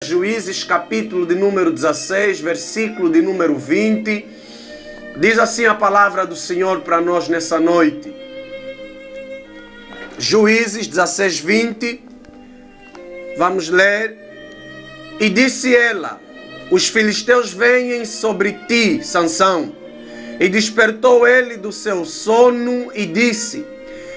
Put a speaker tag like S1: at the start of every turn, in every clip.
S1: Juízes, capítulo de número 16, versículo de número 20. Diz assim a palavra do Senhor para nós nessa noite. Juízes 16, 20. Vamos ler. E disse ela: os filisteus vêm sobre ti, Sansão. E despertou ele do seu sono e disse: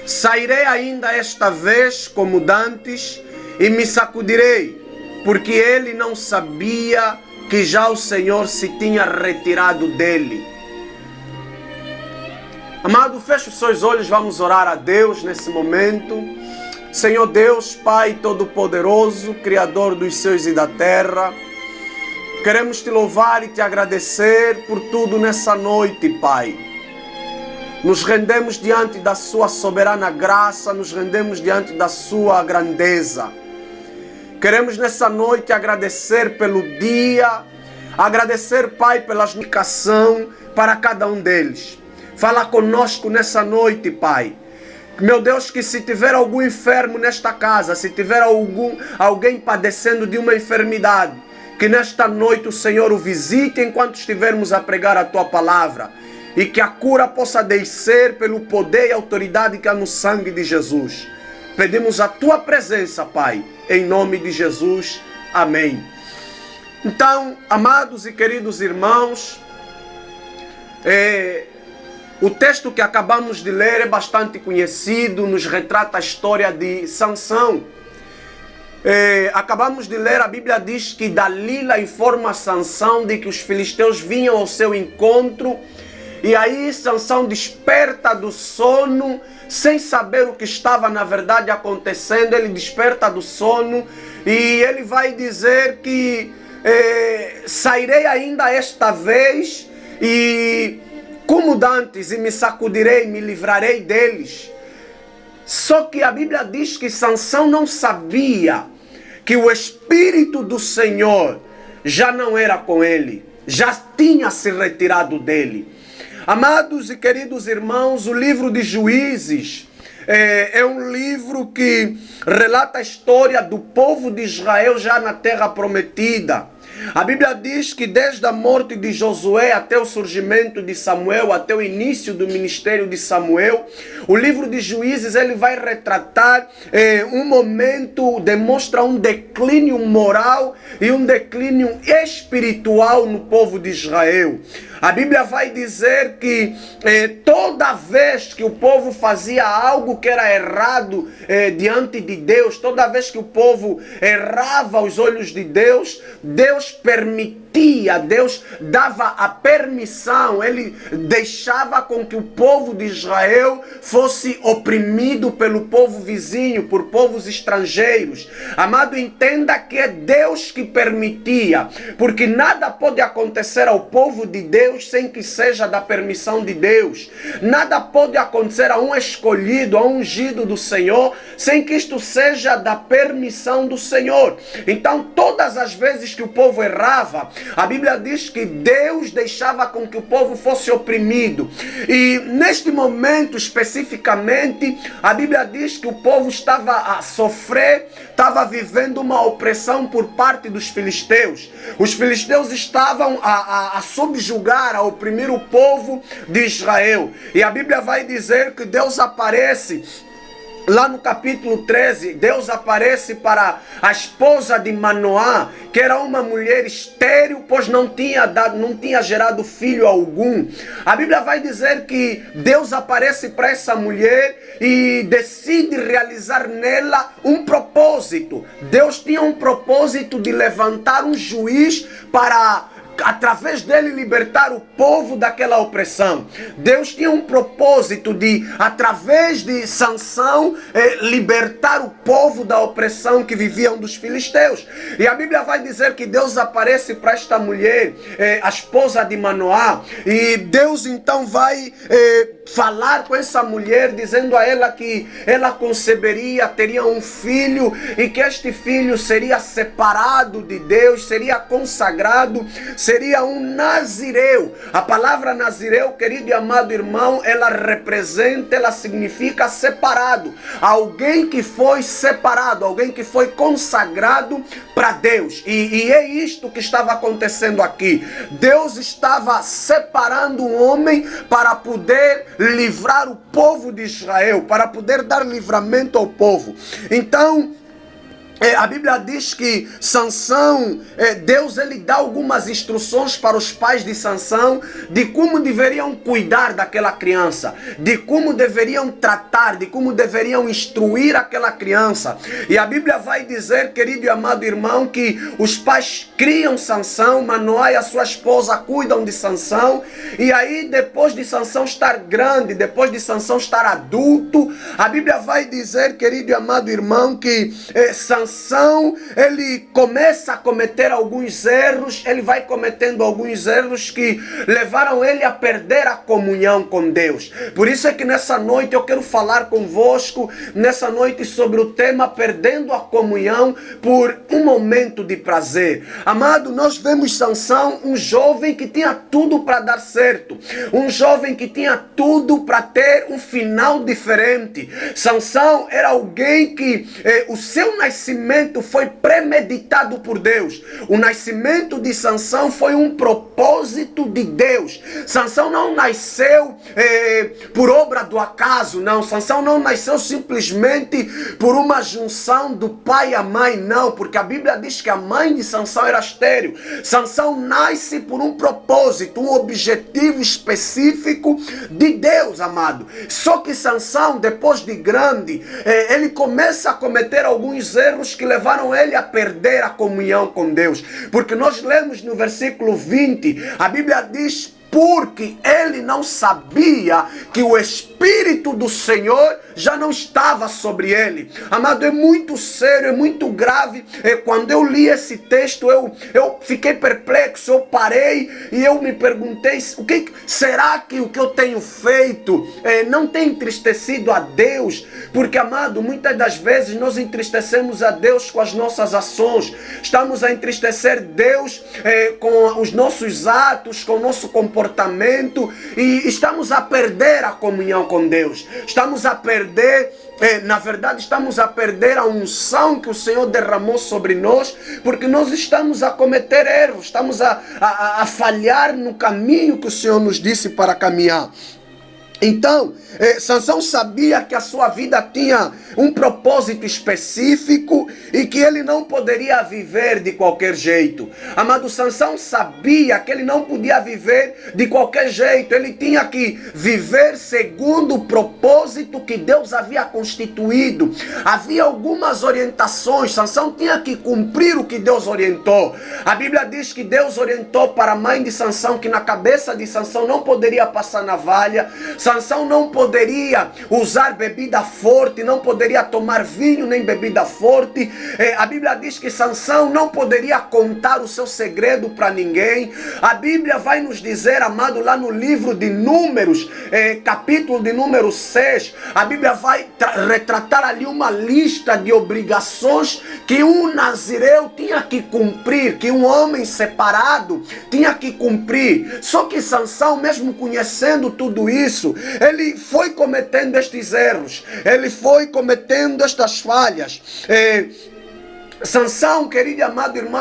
S1: sairei ainda esta vez como dantes e me sacudirei, porque ele não sabia que já o Senhor se tinha retirado dele. Amado, feche os seus olhos, vamos orar a Deus nesse momento. Senhor Deus, Pai Todo-Poderoso, Criador dos céus e da terra, queremos te louvar e te agradecer por tudo nessa noite, Pai. Nos rendemos diante da sua soberana graça, nos rendemos diante da sua grandeza. Queremos nessa noite agradecer pelo dia, agradecer, Pai, pela indicação para cada um deles. Fala conosco nessa noite, Pai. Meu Deus, que se tiver algum enfermo nesta casa, se tiver alguém padecendo de uma enfermidade, que nesta noite o Senhor o visite enquanto estivermos a pregar a Tua palavra. E que a cura possa descer pelo poder e autoridade que há no sangue de Jesus. Pedimos a Tua presença, Pai, em nome de Jesus. Amém. Então, amados e queridos irmãos, o texto que acabamos de ler é bastante conhecido, nos retrata a história de Sansão. Acabamos de ler, a Bíblia diz que Dalila informa Sansão de que os filisteus vinham ao seu encontro. E aí Sansão desperta do sono, sem saber o que estava na verdade acontecendo. Ele desperta do sono e ele vai dizer que sairei ainda esta vez e como dantes e me sacudirei, me livrarei deles. Só que a Bíblia diz que Sansão não sabia que o Espírito do Senhor já não era com ele, já tinha se retirado dele. Amados e queridos irmãos, o livro de Juízes é um livro que relata a história do povo de Israel já na terra prometida. A Bíblia diz que desde a morte de Josué até o surgimento de Samuel, até o início do ministério de Samuel, o livro de Juízes ele vai retratar um momento, demonstra um declínio moral e um declínio espiritual no povo de Israel. A Bíblia vai dizer que toda vez que o povo fazia algo que era errado diante de Deus, toda vez que o povo errava aos olhos de Deus, Deus permitia, Deus dava a permissão, Ele deixava com que o povo de Israel fosse oprimido pelo povo vizinho, por povos estrangeiros. Amado, entenda que é Deus que permitia, porque nada pode acontecer ao povo de Deus sem que seja da permissão de Deus. Nada pode acontecer a um escolhido, a um ungido do Senhor, sem que isto seja da permissão do Senhor. Então, todas as vezes que o povo errava, a Bíblia diz que Deus deixava com que o povo fosse oprimido. E neste momento especificamente, a Bíblia diz que o povo estava a sofrer, estava vivendo uma opressão por parte dos filisteus. Os filisteus estavam a subjugar, a oprimir o povo de Israel. E a Bíblia vai dizer que Deus aparece. Lá no capítulo 13, Deus aparece para a esposa de Manoá, que era uma mulher estéril, pois não tinha gerado filho algum. A Bíblia vai dizer que Deus aparece para essa mulher e decide realizar nela um propósito. Deus tinha um propósito de levantar um juiz para, através dele, libertar o povo daquela opressão. Deus tinha um propósito de, através de Sansão, libertar o povo da opressão que viviam dos filisteus. E a Bíblia vai dizer que Deus aparece para esta mulher, a esposa de Manoá, e Deus então vai falar com essa mulher, dizendo a ela que ela conceberia, teria um filho e que este filho seria separado de Deus, seria consagrado, seria um nazireu. A palavra nazireu, querido e amado irmão, ela representa, ela significa separado. Alguém que foi separado, alguém que foi consagrado para Deus. E é isto que estava acontecendo aqui. Deus estava separando um homem para poder livrar o povo de Israel, para poder dar livramento ao povo. Então, a Bíblia diz que Sansão, Deus ele dá algumas instruções para os pais de Sansão de como deveriam cuidar daquela criança, de como deveriam tratar, de como deveriam instruir aquela criança. E a Bíblia vai dizer, querido e amado irmão, que os pais criam Sansão, Manoá e a sua esposa cuidam de Sansão. E aí depois de Sansão estar grande, depois de Sansão estar adulto, a Bíblia vai dizer, querido e amado irmão, que Sansão, ele começa a cometer alguns erros, ele vai cometendo alguns erros que levaram ele a perder a comunhão com Deus. Por isso é que nessa noite eu quero falar convosco, nessa noite, sobre o tema perdendo a comunhão por um momento de prazer. Amado, nós vemos Sansão, um jovem que tinha tudo para dar certo, um jovem que tinha tudo para ter um final diferente. Sansão era alguém que o seu nascimento foi premeditado por Deus. O nascimento de Sansão foi um propósito de Deus. Sansão não nasceu por obra do acaso, não. Sansão não nasceu simplesmente por uma junção do pai e a mãe, não, porque a Bíblia diz que a mãe de Sansão era estéril. Sansão nasce por um propósito, um objetivo específico de Deus, amado. Só que Sansão, depois de grande, ele começa a cometer alguns erros que levaram ele a perder a comunhão com Deus. Porque nós lemos no versículo 20, a Bíblia diz: porque ele não sabia que o Espírito do Senhor já não estava sobre ele. Amado, é muito sério, é muito grave. Quando eu li esse texto, eu fiquei perplexo, eu parei e eu me perguntei, será que o que eu tenho feito não tem entristecido a Deus? Porque, amado, muitas das vezes nós entristecemos a Deus com as nossas ações, estamos a entristecer Deus com os nossos atos, com o nosso comportamento, e estamos a perder a comunhão com Deus, estamos a perder, na verdade estamos a perder a unção que o Senhor derramou sobre nós, porque nós estamos a cometer erros, estamos a falhar no caminho que o Senhor nos disse para caminhar. Então, Sansão sabia que a sua vida tinha um propósito específico e que ele não poderia viver de qualquer jeito. Amado, Sansão sabia que ele não podia viver de qualquer jeito. Ele tinha que viver segundo o propósito que Deus havia constituído. Havia algumas orientações. Sansão tinha que cumprir o que Deus orientou. A Bíblia diz que Deus orientou para a mãe de Sansão que na cabeça de Sansão não poderia passar navalha. Sansão não poderia usar bebida forte, não poderia tomar vinho nem bebida forte. A Bíblia diz que Sansão não poderia contar o seu segredo para ninguém. A Bíblia vai nos dizer, amado, lá no livro de Números, capítulo de número 6, a Bíblia vai retratar ali uma lista de obrigações que um nazireu tinha que cumprir, que um homem separado tinha que cumprir. Só que Sansão, mesmo conhecendo tudo isso, ele foi cometendo estes erros, ele foi cometendo estas falhas. Sansão, querido e amado irmão,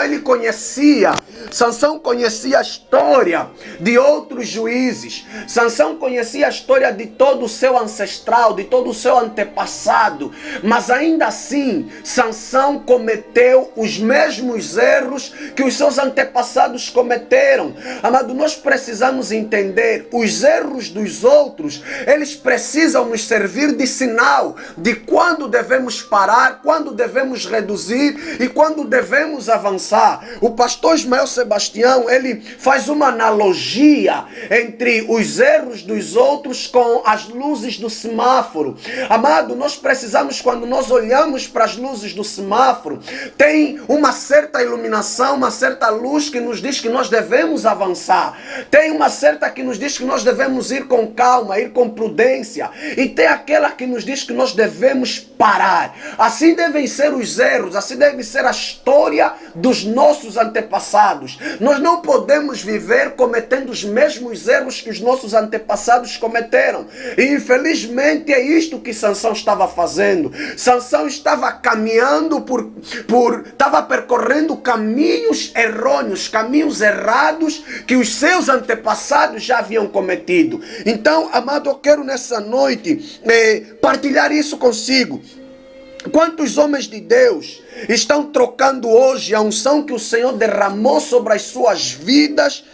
S1: Sansão conhecia a história de outros juízes. Sansão conhecia a história de todo o seu ancestral, de todo o seu antepassado. Mas ainda assim, Sansão cometeu os mesmos erros que os seus antepassados cometeram. Amado, nós precisamos entender, os erros dos outros, eles precisam nos servir de sinal de quando devemos parar, quando devemos reduzir e quando devemos avançar. O pastor Ismael Sebastião, ele faz uma analogia entre os erros dos outros com as luzes do semáforo. Amado, nós precisamos, quando nós olhamos para as luzes do semáforo, tem uma certa iluminação, uma certa luz que nos diz que nós devemos avançar. Tem uma certa que nos diz que nós devemos ir com calma, ir com prudência. E tem aquela que nos diz que nós devemos parar. Assim devem ser os erros, assim deve ser a história dos nossos antepassados. Nós não podemos viver cometendo os mesmos erros que os nossos antepassados cometeram. E infelizmente é isto que Sansão estava fazendo. Sansão estava caminhando estava percorrendo caminhos errôneos, caminhos errados que os seus antepassados já haviam cometido. Então, amado, eu quero nessa noite partilhar isso consigo. Quantos homens de Deus estão trocando hoje a unção que o Senhor derramou sobre as suas vidas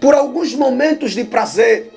S1: por alguns momentos de prazer?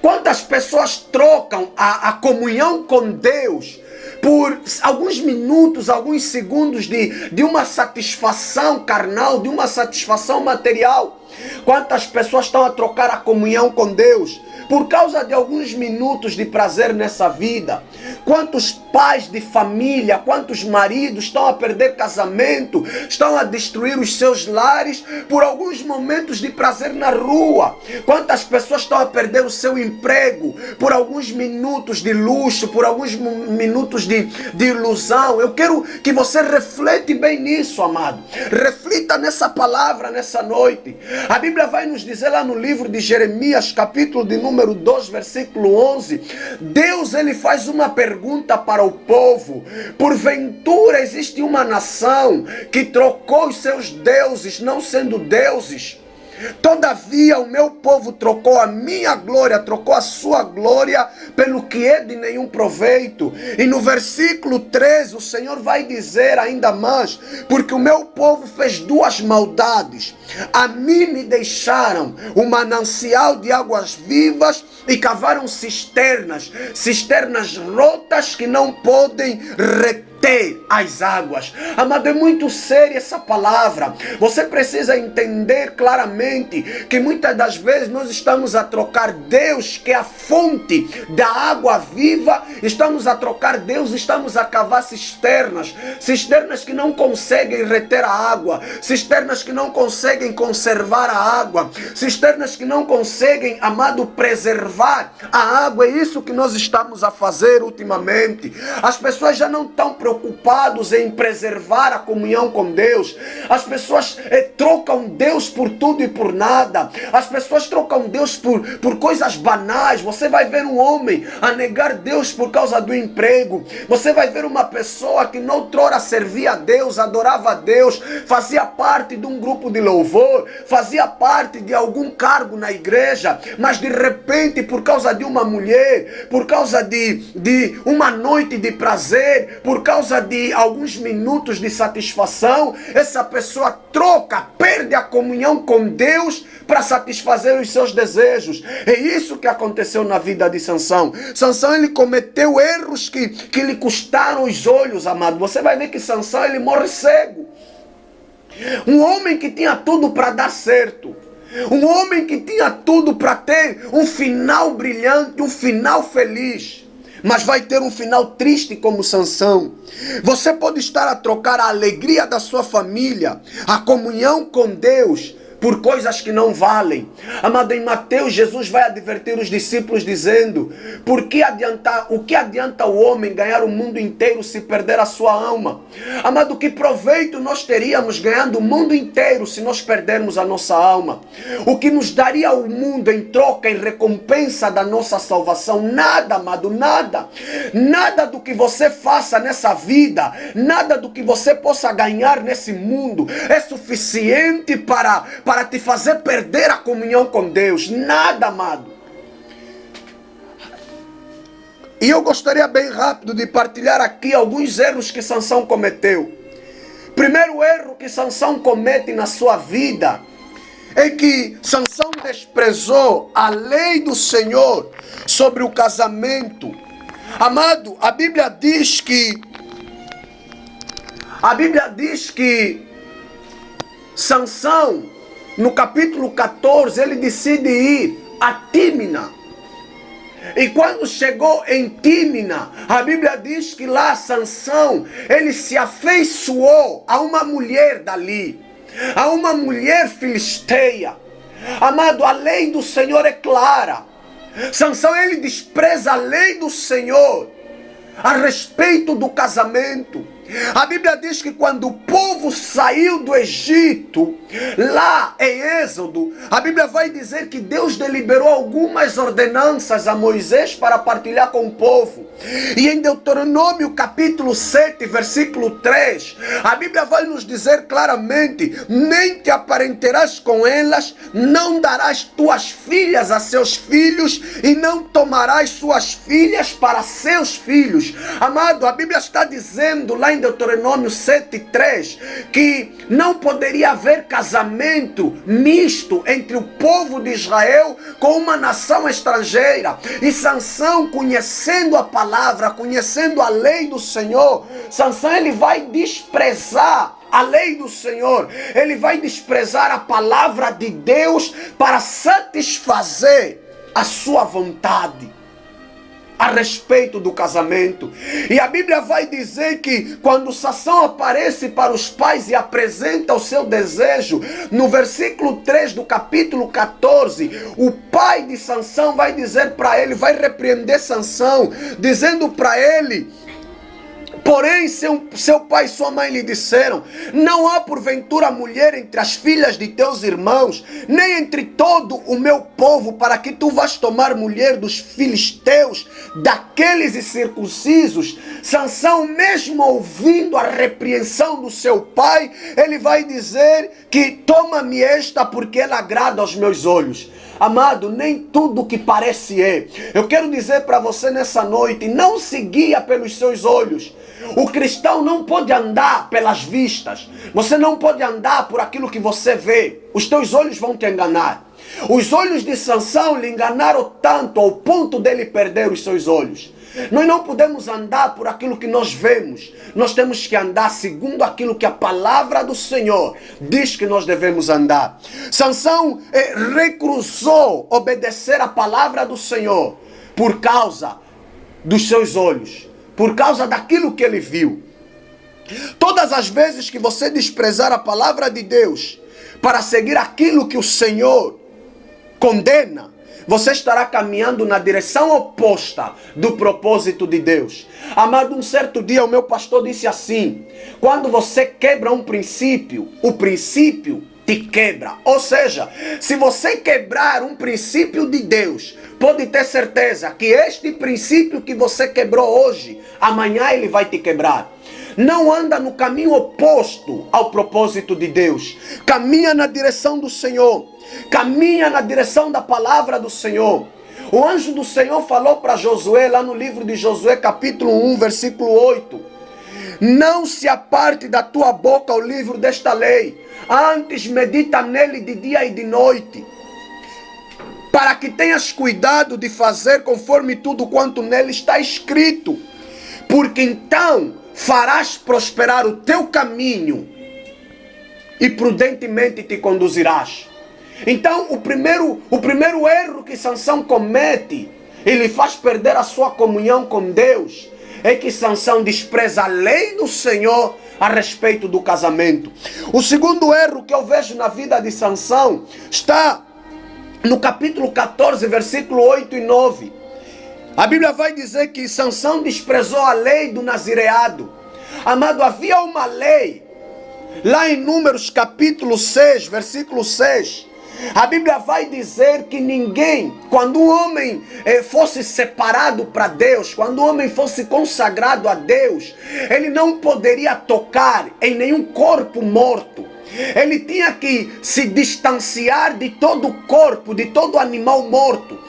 S1: Quantas pessoas trocam a comunhão com Deus por alguns minutos, alguns segundos de uma satisfação carnal, de uma satisfação material? Quantas pessoas estão a trocar a comunhão com Deus por causa de alguns minutos de prazer nessa vida? Quantos pais de família, quantos maridos estão a perder casamento, estão a destruir os seus lares por alguns momentos de prazer na rua? Quantas pessoas estão a perder o seu emprego por alguns minutos de luxo, por alguns minutos de ilusão? Eu quero que você reflete bem nisso, amado. Reflita nessa palavra nessa noite. A Bíblia vai nos dizer lá no livro de Jeremias, capítulo de número 2, versículo 11, Deus, ele faz uma pergunta para o povo: porventura existe uma nação que trocou os seus deuses, não sendo deuses? Todavia o meu povo trocou a minha glória, trocou a sua glória pelo que é de nenhum proveito. E no versículo 13 o Senhor vai dizer ainda mais: porque o meu povo fez duas maldades. A mim me deixaram um manancial de águas vivas e cavaram cisternas rotas que não podem reter as águas. Amado, é muito séria essa palavra. Você precisa entender claramente que muitas das vezes nós estamos a trocar Deus, que é a fonte da água viva, estamos a trocar Deus, estamos a cavar cisternas que não conseguem reter a água, cisternas que não conseguem conservar a água, cisternas que não conseguem, amado, preservar a água. É isso que nós estamos a fazer ultimamente. As pessoas já não estão preocupados em preservar a comunhão com Deus. As pessoas trocam Deus por tudo e por nada. As pessoas trocam Deus por coisas banais. Você vai ver um homem a negar Deus por causa do emprego. Você vai ver uma pessoa que noutrora servia a Deus, adorava a Deus, fazia parte de um grupo de louvor, fazia parte de algum cargo na igreja, mas de repente, por causa de uma mulher, por causa de uma noite de prazer, por causa de alguns minutos de satisfação, essa pessoa perde a comunhão com Deus para satisfazer os seus desejos. É isso que aconteceu na vida de Sansão. Sansão, ele cometeu erros que lhe custaram os olhos, amado. Você vai ver que Sansão, ele morre cego. Um homem que tinha tudo para dar certo. Um homem que tinha tudo para ter um final brilhante, um final feliz. Mas vai ter um final triste como Sansão. Você pode estar a trocar a alegria da sua família, a comunhão com Deus, por coisas que não valem. Amado, em Mateus, Jesus vai advertir os discípulos dizendo: o que adianta o homem ganhar o mundo inteiro se perder a sua alma? Amado, que proveito nós teríamos ganhando o mundo inteiro se nós perdermos a nossa alma? O que nos daria o mundo em troca, em recompensa da nossa salvação? Nada, amado, nada. Nada do que você faça nessa vida, nada do que você possa ganhar nesse mundo é suficiente para te fazer perder a comunhão com Deus. Nada, amado. E eu gostaria bem rápido de partilhar aqui alguns erros que Sansão cometeu. Primeiro erro que Sansão comete na sua vida é que Sansão desprezou a lei do Senhor sobre o casamento. Amado, a Bíblia diz que A Bíblia diz que Sansão, no capítulo 14, ele decide ir a Tímina. E quando chegou em Tímina, a Bíblia diz que lá Sansão, ele se afeiçoou a uma mulher dali, a uma mulher filisteia. Amado, a lei do Senhor é clara. Sansão, ele despreza a lei do Senhor a respeito do casamento. A Bíblia diz que quando o povo saiu do Egito, lá em Êxodo, a Bíblia vai dizer que Deus deliberou algumas ordenanças a Moisés para partilhar com o povo. E em Deuteronômio capítulo 7, versículo 3, a Bíblia vai nos dizer claramente: nem te aparentarás com elas, não darás tuas filhas a seus filhos, e não tomarás suas filhas para seus filhos. Amado, a Bíblia está dizendo lá em Deuteronômio 7:3 que não poderia haver casamento misto entre o povo de Israel com uma nação estrangeira. E Sansão, conhecendo a palavra, conhecendo a lei do Senhor, Sansão, ele vai desprezar a lei do Senhor, ele vai desprezar a palavra de Deus para satisfazer a sua vontade a respeito do casamento. E a Bíblia vai dizer que quando Sansão aparece para os pais e apresenta o seu desejo, no versículo 3 do capítulo 14, o pai de Sansão vai dizer para ele, vai repreender Sansão, dizendo para ele: porém, seu pai e sua mãe lhe disseram: não há porventura mulher entre as filhas de teus irmãos, nem entre todo o meu povo, para que tu vás tomar mulher dos filisteus, daqueles incircuncisos. Sansão, mesmo ouvindo a repreensão do seu pai, ele vai dizer que toma-me esta, porque ela agrada aos meus olhos. Amado, nem tudo que parece é. Eu quero dizer para você nessa noite: não se guia pelos seus olhos. O cristão não pode andar pelas vistas. Você não pode andar por aquilo que você vê. Os teus olhos vão te enganar. Os olhos de Sansão lhe enganaram tanto ao ponto dele perder os seus olhos. Nós não podemos andar por aquilo que nós vemos. Nós temos que andar segundo aquilo que a palavra do Senhor diz que nós devemos andar. Sansão recusou obedecer a palavra do Senhor por causa dos seus olhos, por causa daquilo que ele viu. Todas as vezes que você desprezar a palavra de Deus para seguir aquilo que o Senhor condena, você estará caminhando na direção oposta do propósito de Deus. Amado, um certo dia o meu pastor disse assim: quando você quebra um princípio, o princípio te quebra. Ou seja, se você quebrar um princípio de Deus, pode ter certeza que este princípio que você quebrou hoje, amanhã ele vai te quebrar. Não anda no caminho oposto ao propósito de Deus. Caminha na direção do Senhor. Caminha na direção da palavra do Senhor. O anjo do Senhor falou para Josué, lá no livro de Josué, capítulo 1, versículo 8. Não se aparte da tua boca o livro desta lei. Antes medita nele de dia e de noite, para que tenhas cuidado de fazer conforme tudo quanto nele está escrito. Porque então farás prosperar o teu caminho e prudentemente te conduzirás. Então o primeiro erro que Sansão comete, ele faz perder a sua comunhão com Deus, é que Sansão despreza a lei do Senhor a respeito do casamento. O segundo erro que eu vejo na vida de Sansão está no capítulo 14, versículo 8 e 9. A Bíblia vai dizer que Sansão desprezou a lei do nazireado. Amado, havia uma lei lá em Números capítulo 6, versículo 6. A Bíblia vai dizer que ninguém, quando um homem fosse separado para Deus, quando um homem fosse consagrado a Deus, ele não poderia tocar em nenhum corpo morto. Ele tinha que se distanciar de todo o corpo, de todo animal morto.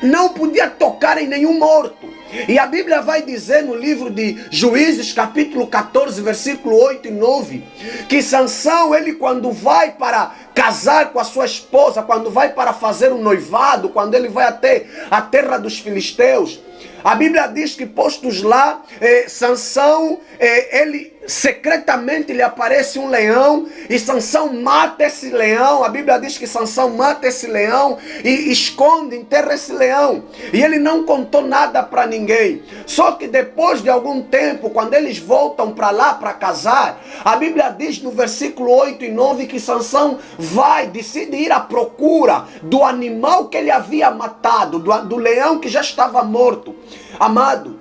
S1: Não podia tocar em nenhum morto. E a Bíblia vai dizer no livro de Juízes, capítulo 14, versículo 8 e 9, que Sansão, ele quando vai para casar com a sua esposa, quando vai para fazer um noivado, quando ele vai até a terra dos filisteus, A Bíblia diz que postos lá, Sansão, ele secretamente lhe aparece um leão e Sansão mata esse leão. A Bíblia diz que Sansão mata esse leão e esconde, enterra esse leão. E ele não contou nada para ninguém. Só que depois de algum tempo, quando eles voltam para lá para casar, a Bíblia diz no versículo 8 e 9 que Sansão decide ir à procura do animal que ele havia matado, do leão que já estava morto. Amado,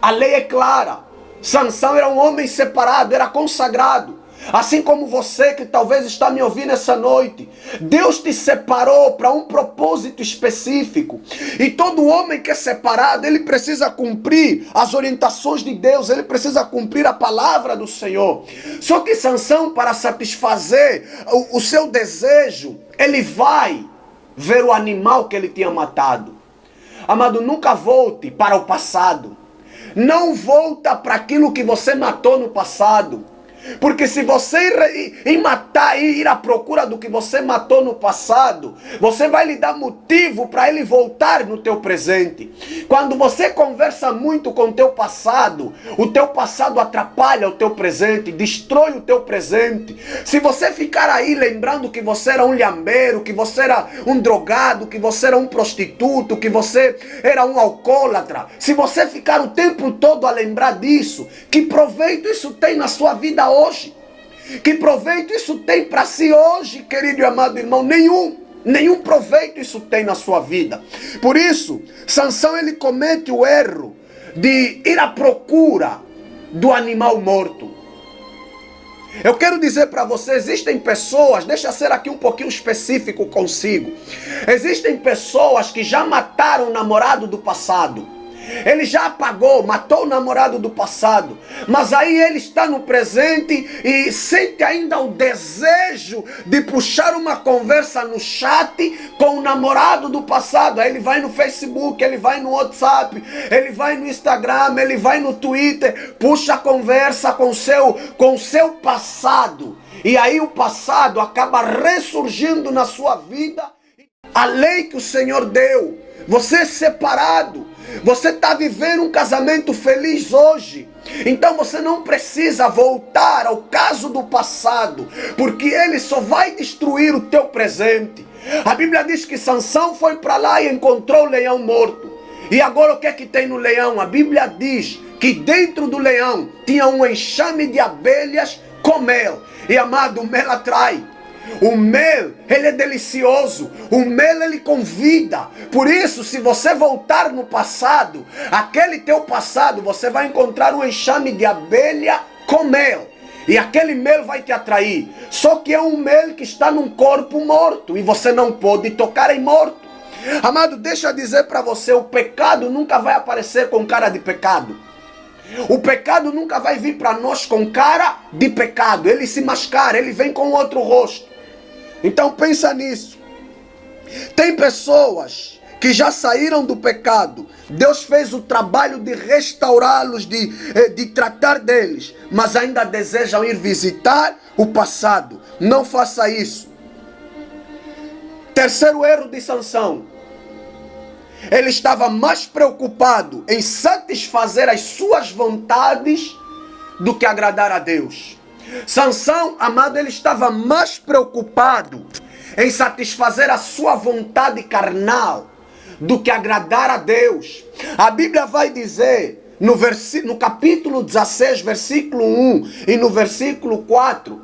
S1: a lei é clara. Sansão era um homem separado, era consagrado. Assim como você que talvez está me ouvindo essa noite, Deus te separou para um propósito específico. E todo homem que é separado, ele precisa cumprir as orientações de Deus, ele precisa cumprir a palavra do Senhor. Só que Sansão, para satisfazer o seu desejo, ele vai ver o animal que ele tinha matado. Amado, nunca volte para o passado. Não volta para aquilo que você matou no passado. Porque se você ir à procura do que você matou no passado, você vai lhe dar motivo para ele voltar no teu presente. Quando você conversa muito com o teu passado atrapalha o teu presente, destrói o teu presente. Se você ficar aí lembrando que você era um lhambeiro, que você era um drogado, que você era um prostituto, que você era um alcoólatra, se você ficar o tempo todo a lembrar disso, que proveito isso tem na sua vida hoje? Que proveito isso tem para si hoje, querido e amado irmão? Nenhum proveito isso tem na sua vida. Por isso, Sansão ele comete o erro de ir à procura do animal morto. Eu quero dizer para você, existem pessoas, deixa eu ser aqui um pouquinho específico consigo. Existem pessoas que já mataram o namorado do passado. Ele já apagou, matou o namorado do passado, mas aí ele está no presente e sente ainda o desejo de puxar uma conversa no chat com o namorado do passado. Aí ele vai no Facebook, ele vai no WhatsApp, ele vai no Instagram, ele vai no Twitter, puxa a conversa com o seu passado. E aí o passado acaba ressurgindo na sua vida. A lei que o Senhor deu, você é separado. Você está vivendo um casamento feliz hoje. Então você não precisa voltar ao caso do passado, porque ele só vai destruir o teu presente. A Bíblia diz que Sansão foi para lá e encontrou o leão morto. E agora o que é que tem no leão? A Bíblia diz que dentro do leão tinha um enxame de abelhas com mel. E amado, o mel atrai. O mel, ele é delicioso. O mel, ele convida. Por isso, se você voltar no passado, aquele teu passado, você vai encontrar um enxame de abelha com mel. E aquele mel vai te atrair. Só que é um mel que está num corpo morto. E você não pode tocar em morto. Amado, deixa eu dizer para você, o pecado nunca vai aparecer com cara de pecado. O pecado nunca vai vir para nós com cara de pecado. Ele se mascara, ele vem com outro rosto. Então pensa nisso. Tem pessoas que já saíram do pecado. Deus fez o trabalho de restaurá-los, de tratar deles, mas ainda desejam ir visitar o passado. Não faça isso. Terceiro erro de Sansão. Ele estava mais preocupado em satisfazer as suas vontades do que agradar a Deus. Sansão, amado, ele estava mais preocupado em satisfazer a sua vontade carnal do que agradar a Deus. A Bíblia vai dizer no capítulo 16, versículo 1 e no versículo 4,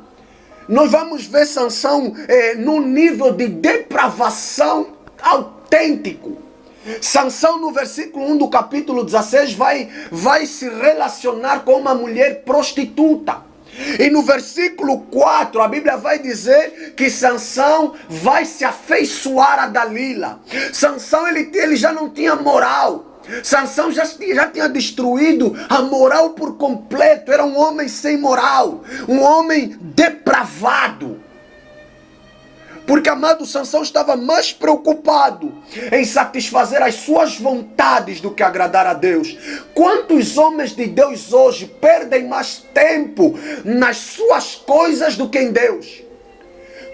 S1: nós vamos ver Sansão num nível de depravação autêntico. Sansão, no versículo 1 do capítulo 16, vai se relacionar com uma mulher prostituta. E no versículo 4, a Bíblia vai dizer que Sansão vai se afeiçoar a Dalila. Sansão, ele já não tinha moral. Sansão já tinha destruído a moral por completo. Era um homem sem moral, um homem depravado. Porque, amado, Sansão estava mais preocupado em satisfazer as suas vontades do que agradar a Deus. Quantos homens de Deus hoje perdem mais tempo nas suas coisas do que em Deus?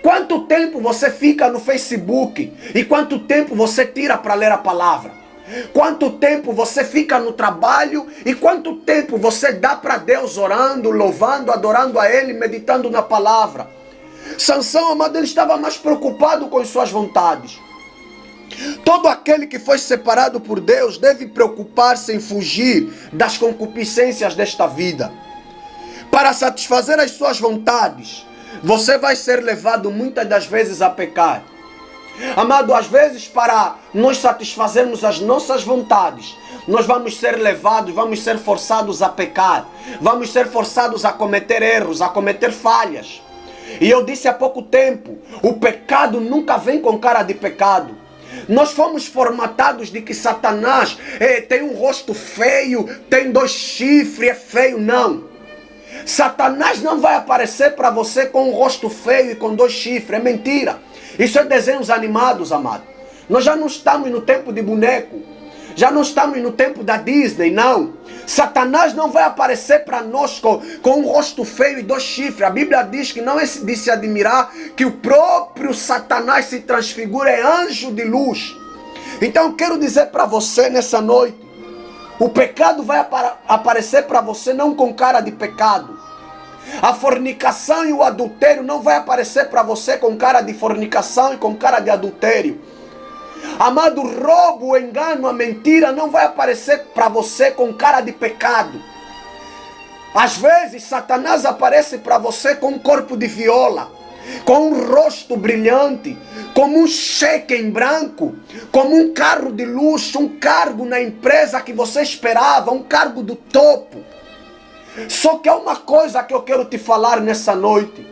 S1: Quanto tempo você fica no Facebook e quanto tempo você tira para ler a palavra? Quanto tempo você fica no trabalho e quanto tempo você dá para Deus orando, louvando, adorando a Ele, meditando na palavra? Sansão, amado, ele estava mais preocupado com as suas vontades. Todo aquele que foi separado por Deus deve preocupar-se em fugir das concupiscências desta vida. Para satisfazer as suas vontades, você vai ser levado muitas das vezes a pecar. Amado, às vezes para nós satisfazermos as nossas vontades, nós vamos ser levados, vamos ser forçados a pecar, vamos ser forçados a cometer erros, a cometer falhas. E eu disse há pouco tempo, o pecado nunca vem com cara de pecado. Nós fomos formatados de que Satanás tem um rosto feio, tem 2 chifres, é feio. Não. Satanás não vai aparecer para você com um rosto feio e com 2 chifres. É mentira. Isso é desenhos animados, amado. Nós já não estamos no tempo de boneco. Já não estamos no tempo da Disney, não. Satanás não vai aparecer para nós com um rosto feio e 2 chifres. A Bíblia diz que não é de se admirar que o próprio Satanás se transfigura em anjo de luz. Então eu quero dizer para você nessa noite, o pecado vai aparecer para você não com cara de pecado. A fornicação e o adultério não vai aparecer para você com cara de fornicação e com cara de adultério. Amado, o roubo, o engano, a mentira não vai aparecer para você com cara de pecado. Às vezes, Satanás aparece para você com um corpo de viola, com um rosto brilhante, como um cheque em branco, como um carro de luxo, um cargo na empresa que você esperava, um cargo do topo. Só que há uma coisa que eu quero te falar nessa noite.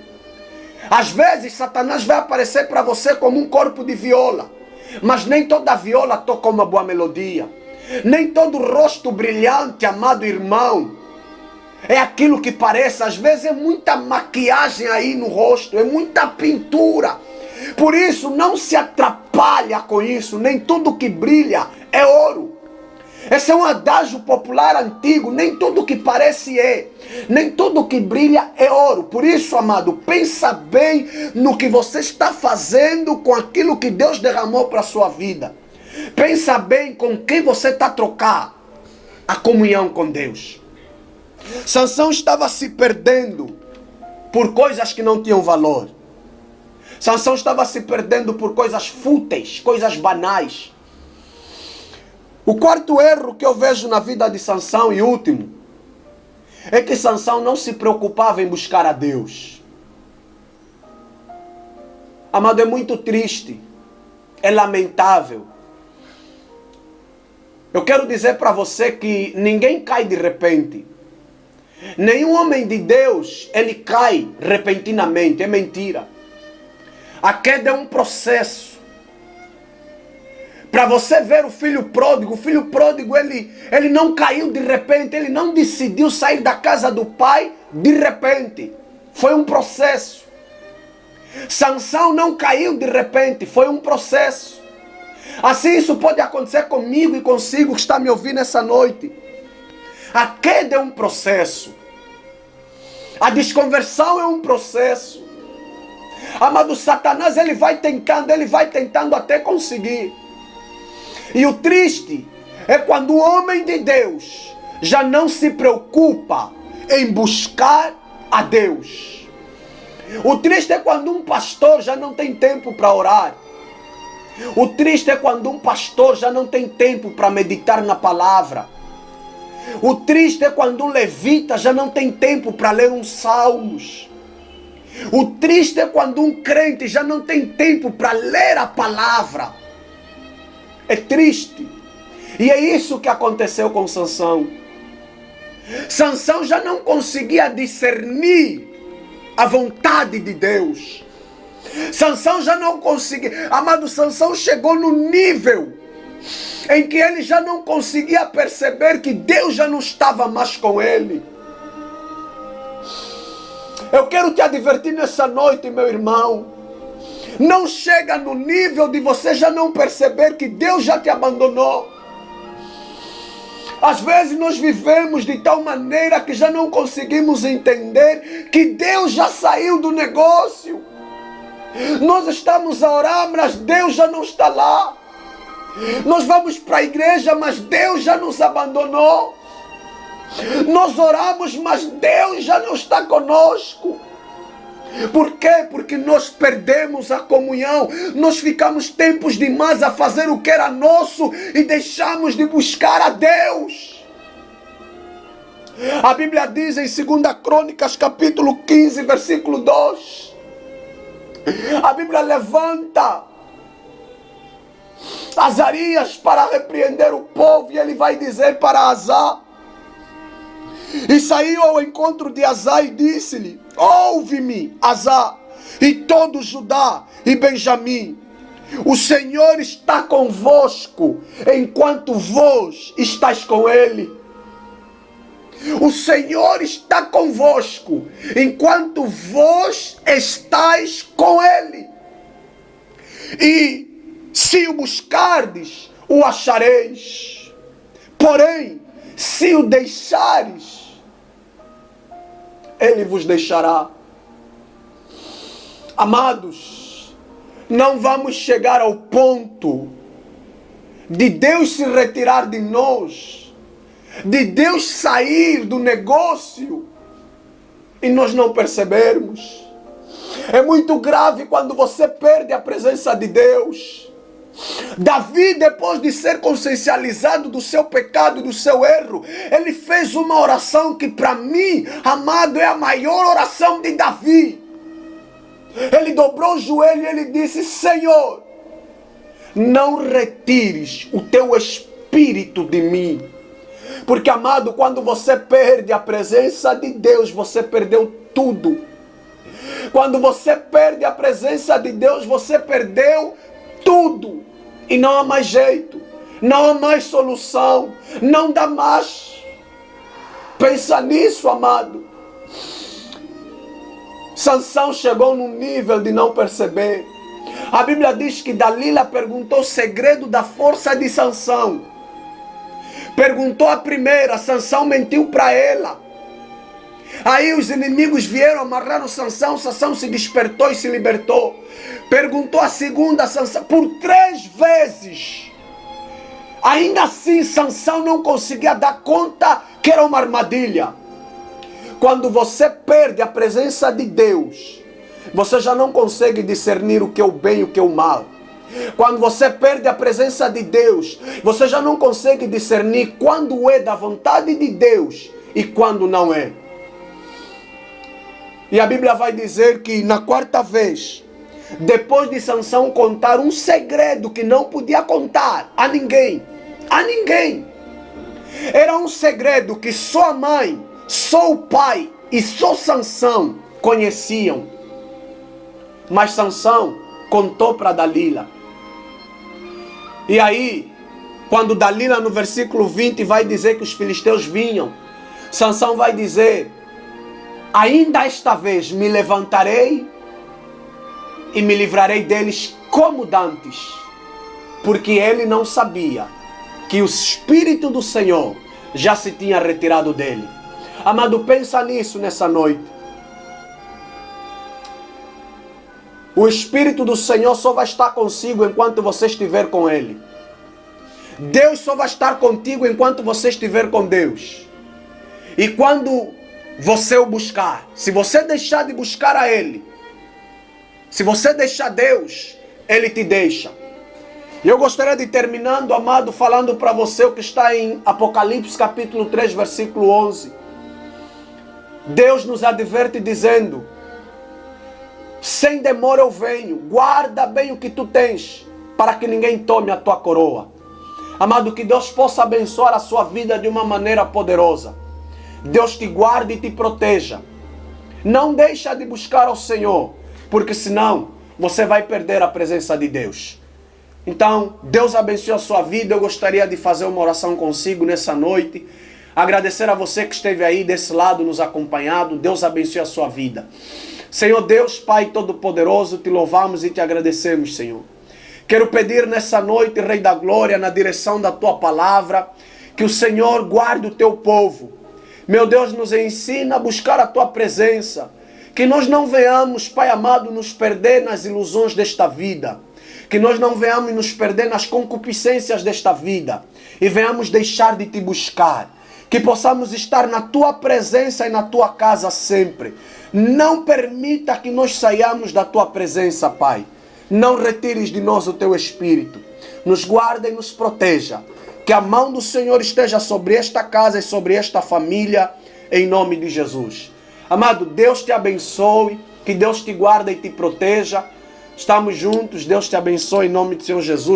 S1: Às vezes, Satanás vai aparecer para você como um corpo de viola. Mas nem toda viola toca uma boa melodia. Nem todo rosto brilhante, amado irmão, é aquilo que parece. Às vezes é muita maquiagem aí no rosto, é muita pintura. Por isso não se atrapalha com isso. Nem tudo que brilha é ouro. Esse é um adágio popular antigo. Nem tudo que parece é. Nem tudo que brilha é ouro. Por isso, amado, pensa bem no que você está fazendo com aquilo que Deus derramou para a sua vida. Pensa bem com quem você está trocando a comunhão com Deus. Sansão estava se perdendo por coisas que não tinham valor. Sansão estava se perdendo por coisas fúteis, coisas banais. O quarto erro que eu vejo na vida de Sansão e último, é que Sansão não se preocupava em buscar a Deus. Amado, é muito triste, é lamentável. Eu quero dizer para você que ninguém cai de repente. Nenhum homem de Deus, ele cai repentinamente, é mentira. A queda é um processo. Para você ver o filho pródigo ele não caiu de repente, ele não decidiu sair da casa do pai de repente. Foi um processo. Sansão não caiu de repente, foi um processo. Assim isso pode acontecer comigo e consigo que está me ouvindo essa noite. A queda é um processo. A desconversão é um processo. Amado, Satanás ele vai tentando até conseguir. E o triste é quando o homem de Deus já não se preocupa em buscar a Deus. O triste é quando um pastor já não tem tempo para orar. O triste é quando um pastor já não tem tempo para meditar na palavra. O triste é quando um levita já não tem tempo para ler uns salmos. O triste é quando um crente já não tem tempo para ler a palavra. É triste. E é isso que aconteceu com Sansão. Sansão já não conseguia discernir a vontade de Deus. Sansão já não conseguia. Amado, Sansão chegou no nível em que ele já não conseguia perceber que Deus já não estava mais com ele. Eu quero te advertir nessa noite, meu irmão. Não chega no nível de você já não perceber que Deus já te abandonou. Às vezes nós vivemos de tal maneira que já não conseguimos entender que Deus já saiu do negócio. Nós estamos a orar, mas Deus já não está lá. Nós vamos para a igreja, mas Deus já nos abandonou. Nós oramos, mas Deus já não está conosco. Por quê? Porque nós perdemos a comunhão. Nós ficamos tempos demais a fazer o que era nosso e deixamos de buscar a Deus. A Bíblia diz em 2 Crônicas, capítulo 15, versículo 2. A Bíblia levanta Azarias para repreender o povo e ele vai dizer para Azá. E saiu ao encontro de Azá e disse-lhe: ouve-me, Azá, e todo Judá e Benjamim. O Senhor está convosco, enquanto vós estáis com Ele. O Senhor está convosco, enquanto vós estáis com Ele. E se o buscardes, o achareis. Porém, se o deixares, Ele vos deixará. Amados, não vamos chegar ao ponto de Deus se retirar de nós, de Deus sair do negócio e nós não percebermos. É muito grave quando você perde a presença de Deus. Davi, depois de ser consciencializado do seu pecado e do seu erro, ele fez uma oração que para mim, amado, é a maior oração de Davi. Ele dobrou o joelho e ele disse: Senhor, não retires o teu espírito de mim. Porque, amado, quando você perde a presença de Deus, você perdeu tudo. Quando você perde a presença de Deus, você perdeu tudo. E não há mais jeito, não há mais solução, não dá mais. Pensa nisso, amado. Sansão chegou num nível de não perceber. A Bíblia diz que Dalila perguntou o segredo da força de Sansão. Perguntou a primeira, Sansão mentiu para ela. Aí os inimigos vieram, amarraram Sansão, Sansão se despertou e se libertou. Perguntou a segunda, Sansão, por 3 vezes. Ainda assim, Sansão não conseguia dar conta que era uma armadilha. Quando você perde a presença de Deus, você já não consegue discernir o que é o bem e o que é o mal. Quando você perde a presença de Deus, você já não consegue discernir quando é da vontade de Deus e quando não é. E a Bíblia vai dizer que na 4ª vez, depois de Sansão contar um segredo que não podia contar a ninguém, era um segredo que só a mãe, só o pai e só Sansão conheciam. Mas Sansão contou para Dalila. E aí, quando Dalila no versículo 20 vai dizer que os filisteus vinham, Sansão vai dizer: ainda esta vez me levantarei e me livrarei deles como dantes. Porque ele não sabia que o Espírito do Senhor já se tinha retirado dele. Amado, pensa nisso nessa noite. O Espírito do Senhor só vai estar consigo enquanto você estiver com Ele. Deus só vai estar contigo enquanto você estiver com Deus. E quando você o buscar, se você deixar de buscar a Ele, se você deixar Deus, Ele te deixa. E eu gostaria de terminando, amado, falando para você o que está em Apocalipse capítulo 3, versículo 11. Deus nos adverte dizendo: sem demora eu venho, guarda bem o que tu tens, para que ninguém tome a tua coroa. Amado, que Deus possa abençoar a sua vida de uma maneira poderosa. Deus te guarde e te proteja. Não deixa de buscar ao Senhor, porque senão você vai perder a presença de Deus. Então, Deus abençoe a sua vida. Eu gostaria de fazer uma oração consigo nessa noite. Agradecer a você que esteve aí desse lado nos acompanhando. Deus abençoe a sua vida. Senhor Deus, Pai Todo-Poderoso, te louvamos e te agradecemos, Senhor. Quero pedir nessa noite, Rei da Glória, na direção da Tua Palavra, que o Senhor guarde o Teu povo. Meu Deus, nos ensina a buscar a Tua presença. Que nós não venhamos, Pai amado, nos perder nas ilusões desta vida. Que nós não venhamos nos perder nas concupiscências desta vida. E venhamos deixar de te buscar. Que possamos estar na tua presença e na tua casa sempre. Não permita que nós saiamos da tua presença, Pai. Não retires de nós o teu Espírito. Nos guarda e nos proteja. Que a mão do Senhor esteja sobre esta casa e sobre esta família, em nome de Jesus. Amado, Deus te abençoe, que Deus te guarde e te proteja. Estamos juntos, Deus te abençoe em nome do Senhor Jesus.